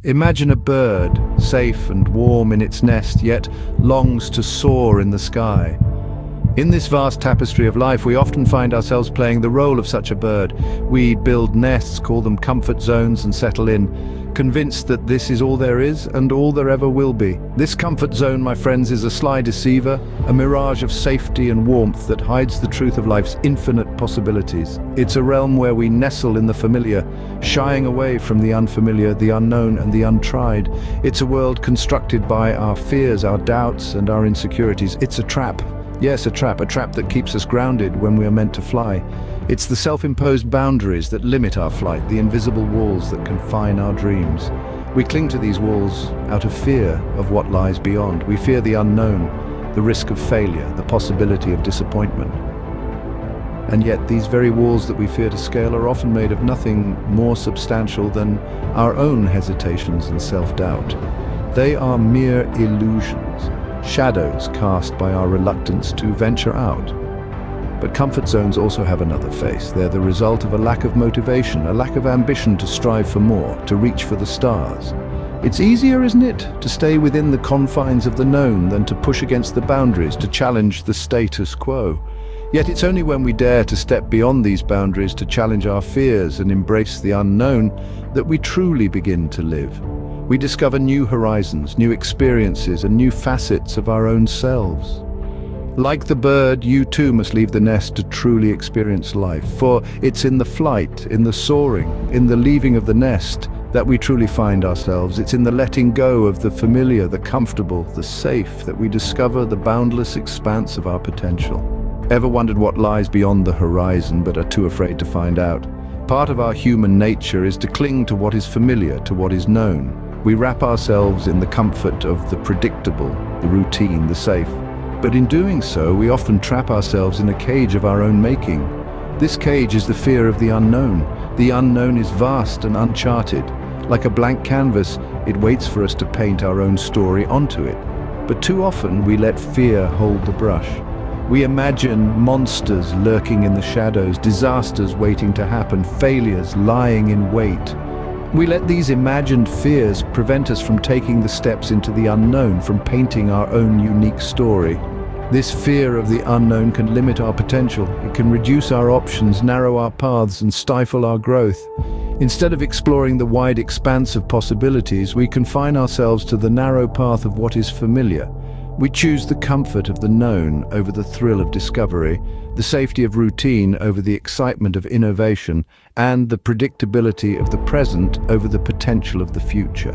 Imagine a bird, safe and warm in its nest, yet longs to soar in the sky. In this vast tapestry of life, we often find ourselves playing the role of such a bird. We build nests, call them comfort zones, and settle in, convinced that this is all there is and all there ever will be. This comfort zone, my friends, is a sly deceiver, a mirage of safety and warmth that hides the truth of life's infinite possibilities. It's a realm where we nestle in the familiar, shying away from the unfamiliar, the unknown, and the untried. It's a world constructed by our fears, our doubts, and our insecurities. It's a trap. Yes, a trap that keeps us grounded when we are meant to fly. It's the self-imposed boundaries that limit our flight, the invisible walls that confine our dreams. We cling to these walls out of fear of what lies beyond. We fear the unknown, the risk of failure, the possibility of disappointment. And yet these very walls that we fear to scale are often made of nothing more substantial than our own hesitations and self-doubt. They are mere illusions, shadows cast by our reluctance to venture out. But comfort zones also have another face. They're the result of a lack of motivation, a lack of ambition to strive for more, to reach for the stars. It's easier, isn't it, to stay within the confines of the known than to push against the boundaries, to challenge the status quo. Yet it's only when we dare to step beyond these boundaries, to challenge our fears and embrace the unknown, that we truly begin to live. We discover new horizons, new experiences, and new facets of our own selves. Like the bird, you too must leave the nest to truly experience life, for it's in the flight, in the soaring, in the leaving of the nest that we truly find ourselves. It's in the letting go of the familiar, the comfortable, the safe, that we discover the boundless expanse of our potential. Ever wondered what lies beyond the horizon but are too afraid to find out? Part of our human nature is to cling to what is familiar, to what is known. We wrap ourselves in the comfort of the predictable, the routine, the safe. But in doing so, we often trap ourselves in a cage of our own making. This cage is the fear of the unknown. The unknown is vast and uncharted. Like a blank canvas, it waits for us to paint our own story onto it. But too often, we let fear hold the brush. We imagine monsters lurking in the shadows, disasters waiting to happen, failures lying in wait. We let these imagined fears prevent us from taking the steps into the unknown, from painting our own unique story. This fear of the unknown can limit our potential. It can reduce our options, narrow our paths, and stifle our growth. Instead of exploring the wide expanse of possibilities, we confine ourselves to the narrow path of what is familiar. We choose the comfort of the known over the thrill of discovery, the safety of routine over the excitement of innovation, and the predictability of the present over the potential of the future.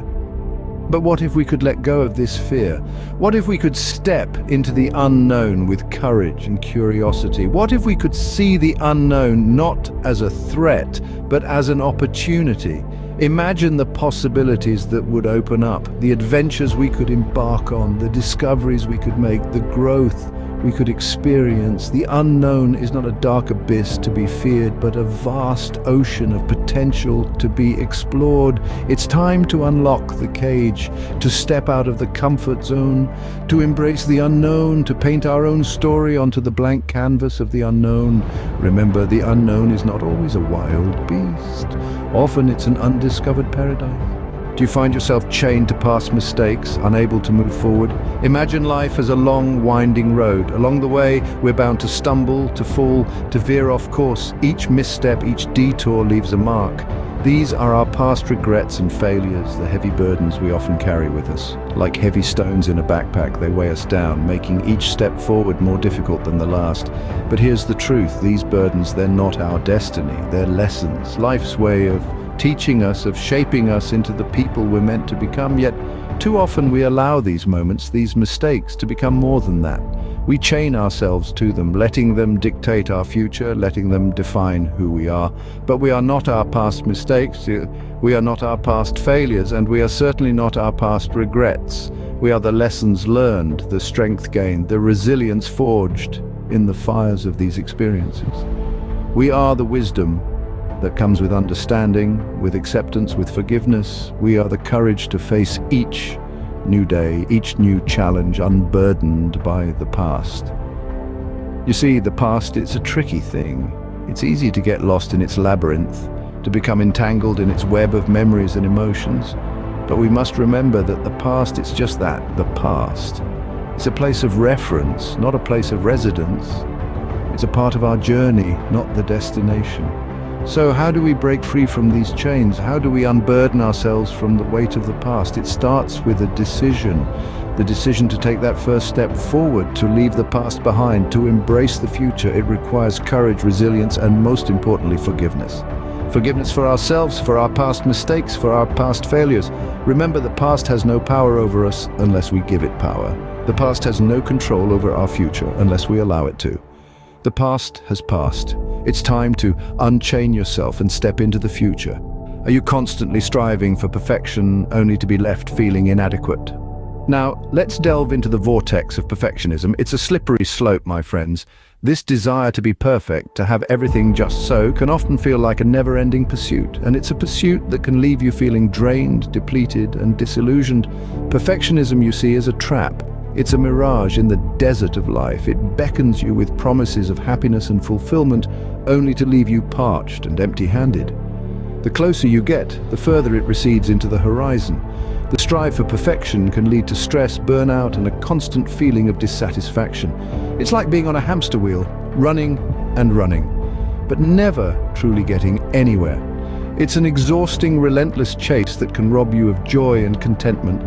But what if we could let go of this fear? What if we could step into the unknown with courage and curiosity? What if we could see the unknown not as a threat, but as an opportunity? Imagine the possibilities that would open up, the adventures we could embark on, the discoveries we could make, the growth we could experience. The unknown is not a dark abyss to be feared, but a vast ocean of potential to be explored. It's time to unlock the cage, to step out of the comfort zone, to embrace the unknown, to paint our own story onto the blank canvas of the unknown. Remember, the unknown is not always a wild beast. Often it's an undiscovered paradise. Do you find yourself chained to past mistakes, unable to move forward? Imagine life as a long, winding road. Along the way, we're bound to stumble, to fall, to veer off course. Each misstep, each detour leaves a mark. These are our past regrets and failures, the heavy burdens we often carry with us. Like heavy stones in a backpack, they weigh us down, making each step forward more difficult than the last. But here's the truth, these burdens, they're not our destiny, they're lessons, life's way of teaching us, of shaping us into the people we're meant to become. Yet too often we allow these moments, these mistakes, to become more than that. We chain ourselves to them, letting them dictate our future, letting them define who we are. But we are not our past mistakes, we are not our past failures, and we are certainly not our past regrets. We are the lessons learned, the strength gained, the resilience forged in the fires of these experiences. We are the wisdom that comes with understanding, with acceptance, with forgiveness. We are the courage to face each new day, each new challenge, unburdened by the past. You see, the past, it's a tricky thing. It's easy to get lost in its labyrinth, to become entangled in its web of memories and emotions. But we must remember that the past, it's just that, the past. It's a place of reference, not a place of residence. It's a part of our journey, not the destination. So how do we break free from these chains? How do we unburden ourselves from the weight of the past? It starts with a decision. The decision to take that first step forward, to leave the past behind, to embrace the future. It requires courage, resilience, and most importantly, forgiveness. Forgiveness for ourselves, for our past mistakes, for our past failures. Remember, the past has no power over us unless we give it power. The past has no control over our future unless we allow it to. The past has passed. It's time to unchain yourself and step into the future. Are you constantly striving for perfection only to be left feeling inadequate? Now, let's delve into the vortex of perfectionism. It's a slippery slope, my friends. This desire to be perfect, to have everything just so, can often feel like a never-ending pursuit, and it's a pursuit that can leave you feeling drained, depleted, and disillusioned. Perfectionism, you see, is a trap. It's a mirage in the desert of life. It beckons you with promises of happiness and fulfillment, only to leave you parched and empty-handed. The closer you get, the further it recedes into the horizon. The strive for perfection can lead to stress, burnout, and a constant feeling of dissatisfaction. It's like being on a hamster wheel, running and running, but never truly getting anywhere. It's an exhausting, relentless chase that can rob you of joy and contentment.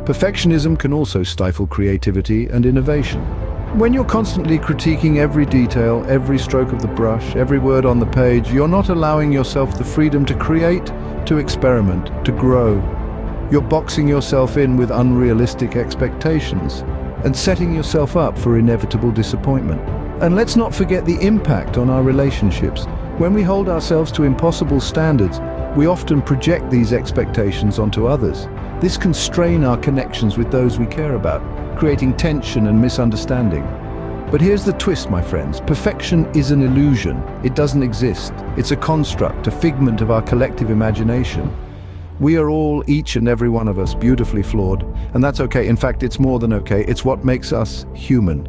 Perfectionism can also stifle creativity and innovation. When you're constantly critiquing every detail, every stroke of the brush, every word on the page, you're not allowing yourself the freedom to create, to experiment, to grow. You're boxing yourself in with unrealistic expectations and setting yourself up for inevitable disappointment. And let's not forget the impact on our relationships. When we hold ourselves to impossible standards, we often project these expectations onto others. This can strain our connections with those we care about, creating tension and misunderstanding. But here's the twist, my friends. Perfection is an illusion. It doesn't exist. It's a construct, a figment of our collective imagination. We are all, each and every one of us, beautifully flawed, and that's okay. In fact, it's more than okay. It's what makes us human.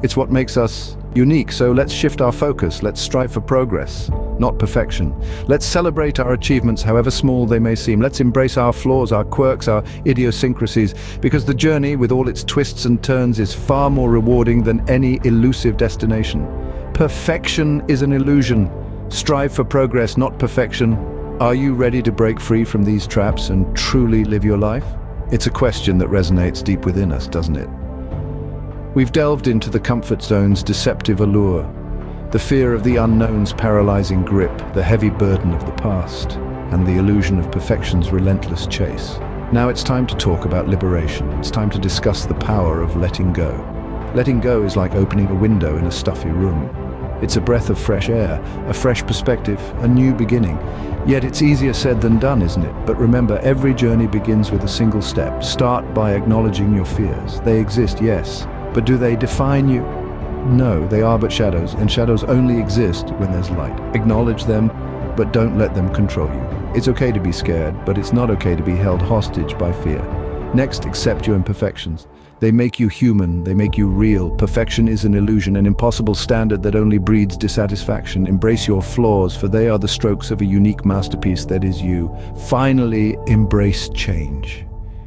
It's what makes us unique. So let's shift our focus. Let's strive for progress, not perfection. Let's celebrate our achievements, however small they may seem. Let's embrace our flaws, our quirks, our idiosyncrasies, because the journey, with all its twists and turns, is far more rewarding than any elusive destination. Perfection is an illusion. Strive for progress, not perfection. Are you ready to break free from these traps and truly live your life? It's a question that resonates deep within us, doesn't it? We've delved into the comfort zone's deceptive allure, the fear of the unknown's paralyzing grip, the heavy burden of the past, and the illusion of perfection's relentless chase. Now it's time to talk about liberation. It's time to discuss the power of letting go. Letting go is like opening a window in a stuffy room. It's a breath of fresh air, a fresh perspective, a new beginning. Yet it's easier said than done, isn't it? But remember, every journey begins with a single step. Start by acknowledging your fears. They exist, yes, but do they define you? No, they are but shadows, and shadows only exist when there's light. Acknowledge them, but don't let them control you. It's okay to be scared, but it's not okay to be held hostage by fear. Next, accept your imperfections. They make you human, they make you real. Perfection is an illusion, an impossible standard that only breeds dissatisfaction. Embrace your flaws, for they are the strokes of a unique masterpiece that is you. Finally, embrace change.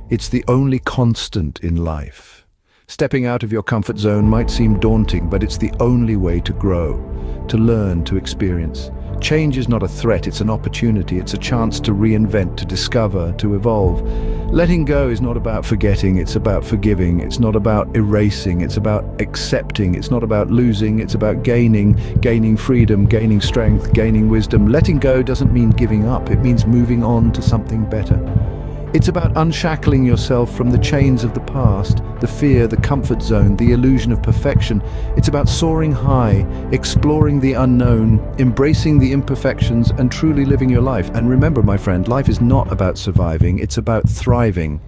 It's the only constant in life. Stepping out of your comfort zone might seem daunting, but it's the only way to grow, to learn, to experience. Change is not a threat, it's an opportunity. It's a chance to reinvent, to discover, to evolve. Letting go is not about forgetting, it's about forgiving. It's not about erasing, it's about accepting. It's not about losing, it's about gaining freedom, gaining strength, gaining wisdom. Letting go doesn't mean giving up, it means moving on to something better. It's about unshackling yourself from the chains of the past, the fear, the comfort zone, the illusion of perfection. It's about soaring high, exploring the unknown, embracing the imperfections, and truly living your life. And remember, my friend, life is not about surviving, it's about thriving.